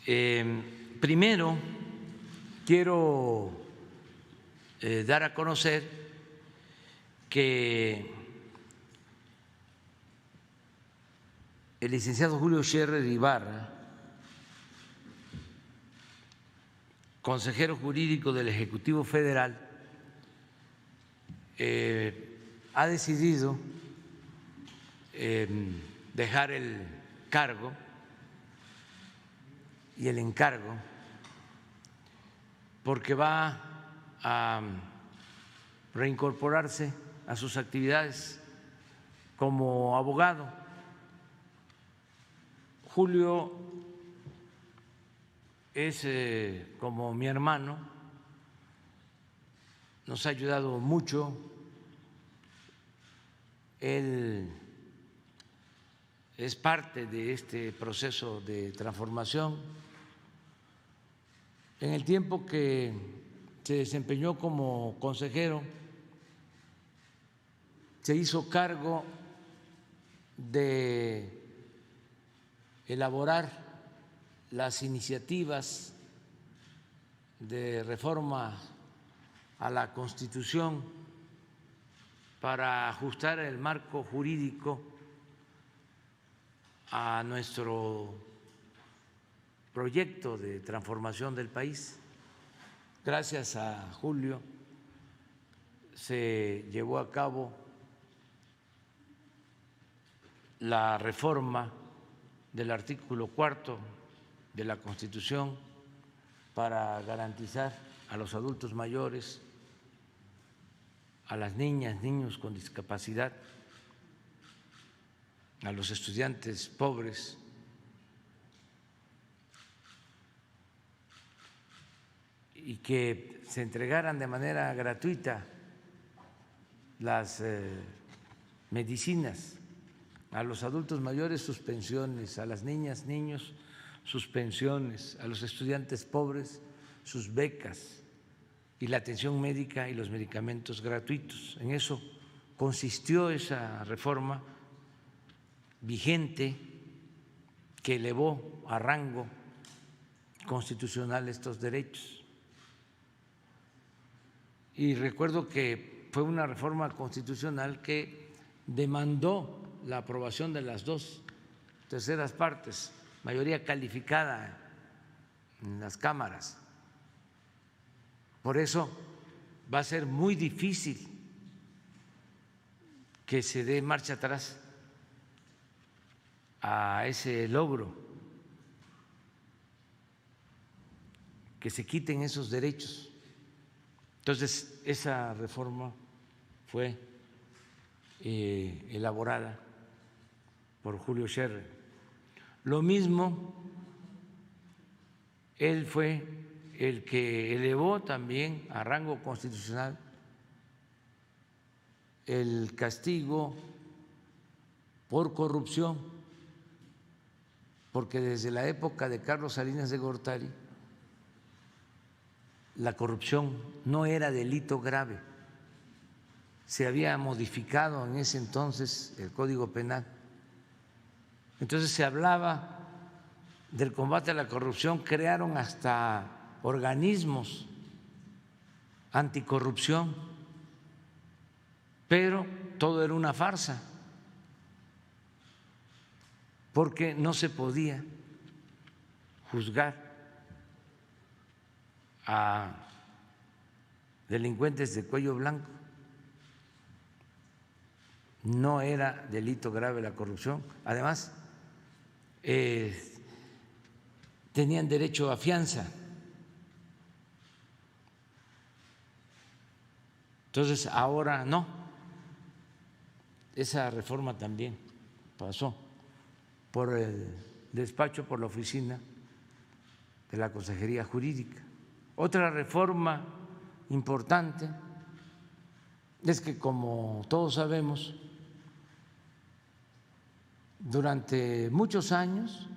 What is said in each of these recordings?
Primero, quiero dar a conocer que el licenciado Julio Scherer Ibarra, consejero jurídico del Ejecutivo Federal, ha decidido dejar el cargo y el encargo porque va a reincorporarse a sus actividades como abogado. Julio es como mi hermano, nos ha ayudado mucho. Él es parte de este proceso de transformación. En el tiempo que se desempeñó como consejero, se hizo cargo de elaborar las iniciativas de reforma a la Constitución para ajustar el marco jurídico a nuestro proyecto de transformación del país. Gracias a Julio se llevó a cabo la reforma del artículo 4 de la Constitución para garantizar a los adultos mayores, a las niñas, niños con discapacidad, a los estudiantes pobres, y que se entregaran de manera gratuita las medicinas a los adultos mayores, sus pensiones, a las niñas, niños, sus pensiones, a los estudiantes pobres, sus becas y la atención médica y los medicamentos gratuitos. En eso consistió esa reforma vigente que elevó a rango constitucional estos derechos. Y recuerdo que fue una reforma constitucional que demandó la aprobación de las 2/3 partes, mayoría calificada en las cámaras. Por eso va a ser muy difícil que se dé marcha atrás a ese logro, que se quiten esos derechos. Entonces, esa reforma fue elaborada por Julio Scherer. Lo mismo, él fue el que elevó también a rango constitucional el castigo por corrupción, porque desde la época de Carlos Salinas de Gortari la corrupción no era delito grave. Se había modificado en ese entonces el Código Penal. Entonces se hablaba del combate a la corrupción, crearon hasta organismos anticorrupción, pero todo era una farsa, porque no se podía juzgar a delincuentes de cuello blanco. No era delito grave la corrupción. Además, tenían derecho a fianza. Entonces, ahora no. Esa reforma también pasó por el despacho, por la oficina de la Consejería Jurídica. Otra reforma importante es que, como todos sabemos, durante muchos años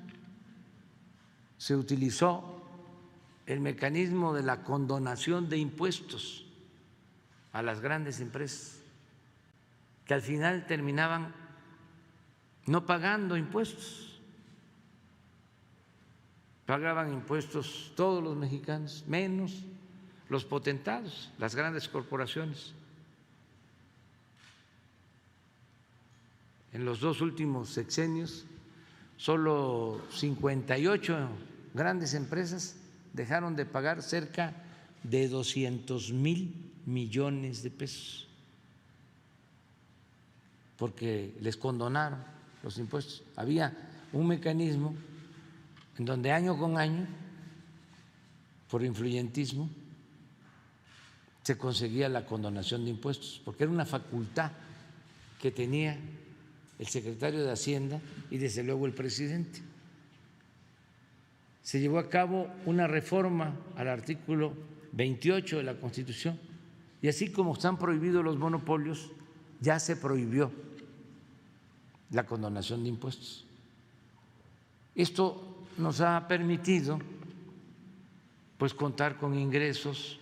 se utilizó el mecanismo de la condonación de impuestos a las grandes empresas, que al final terminaban no pagando impuestos. pagaban impuestos todos los mexicanos, menos los potentados, las grandes corporaciones. En los 2 últimos sexenios, solo 58 grandes empresas dejaron de pagar cerca de 200,000 millones de pesos, porque les condonaron los impuestos. Había un mecanismo en donde año con año, por influyentismo, se conseguía la condonación de impuestos, porque era una facultad que tenía el secretario de Hacienda y desde luego el presidente. Se llevó a cabo una reforma al artículo 28 de la Constitución y así como están prohibidos los monopolios, ya se prohibió la condonación de impuestos. Esto nos ha permitido pues contar con ingresos,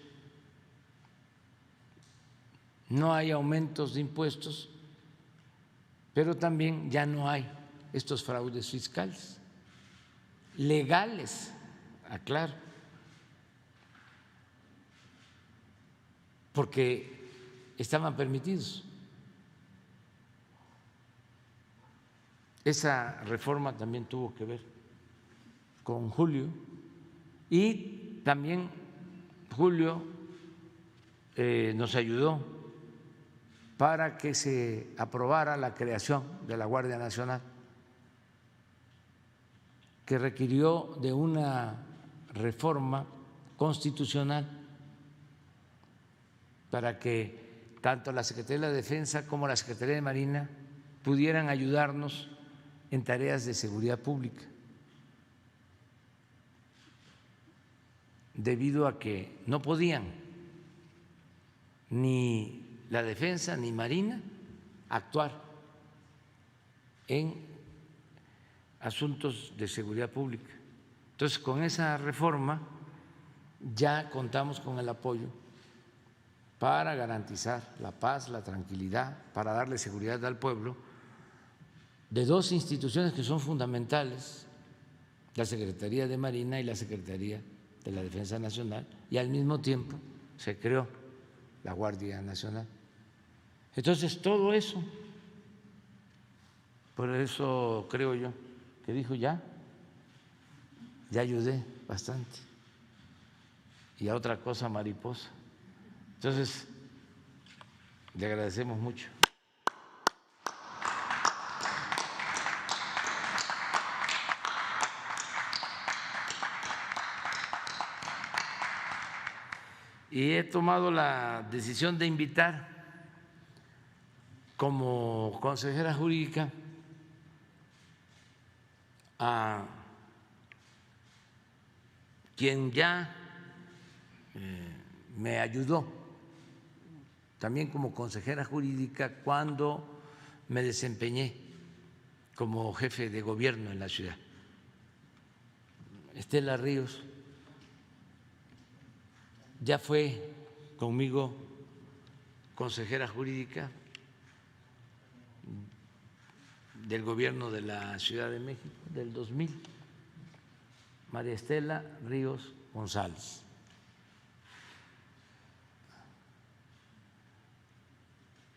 no hay aumentos de impuestos, pero también ya no hay estos fraudes fiscales legales, aclaro, porque estaban permitidos. Esa reforma también tuvo que ver con Julio y también Julio nos ayudó para que se aprobara la creación de la Guardia Nacional, que requirió de una reforma constitucional para que tanto la Secretaría de la Defensa como la Secretaría de Marina pudieran ayudarnos en tareas de seguridad pública, debido a que no podían ni la Defensa ni Marina actuar en asuntos de seguridad pública. Entonces, con esa reforma ya contamos con el apoyo para garantizar la paz, la tranquilidad, para darle seguridad al pueblo, de 2 instituciones que son fundamentales, la Secretaría de Marina y la Secretaría de la Defensa Nacional, y al mismo tiempo se creó la Guardia Nacional. Entonces, todo eso, por eso creo yo que dijo ya ayudé bastante, y a otra cosa mariposa. Entonces, le agradecemos mucho. Y he tomado la decisión de invitar como consejera jurídica a quien ya me ayudó también como consejera jurídica cuando me desempeñé como jefe de gobierno en la ciudad, Estela Ríos. Ya fue conmigo consejera jurídica del gobierno de la Ciudad de México del 2000, María Estela Ríos González.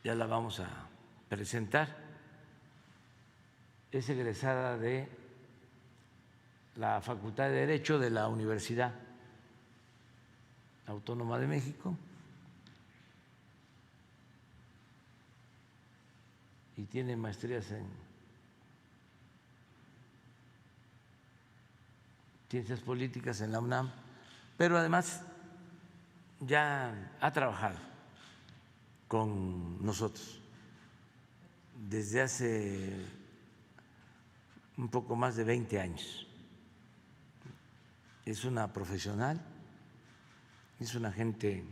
Ya la vamos a presentar. Es egresada de la Facultad de Derecho de la Universidad Autónoma de México y tiene maestrías en ciencias políticas en la UNAM, pero además ya ha trabajado con nosotros desde hace un poco más de 20 años. Es una profesional, es una gente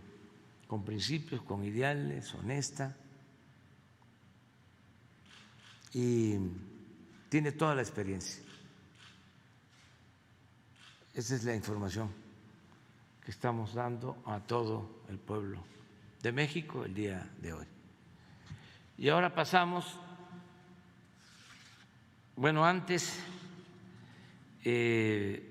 con principios, con ideales, honesta, y tiene toda la experiencia. Esa es la información que estamos dando a todo el pueblo de México el día de hoy. Y ahora pasamos, bueno, antes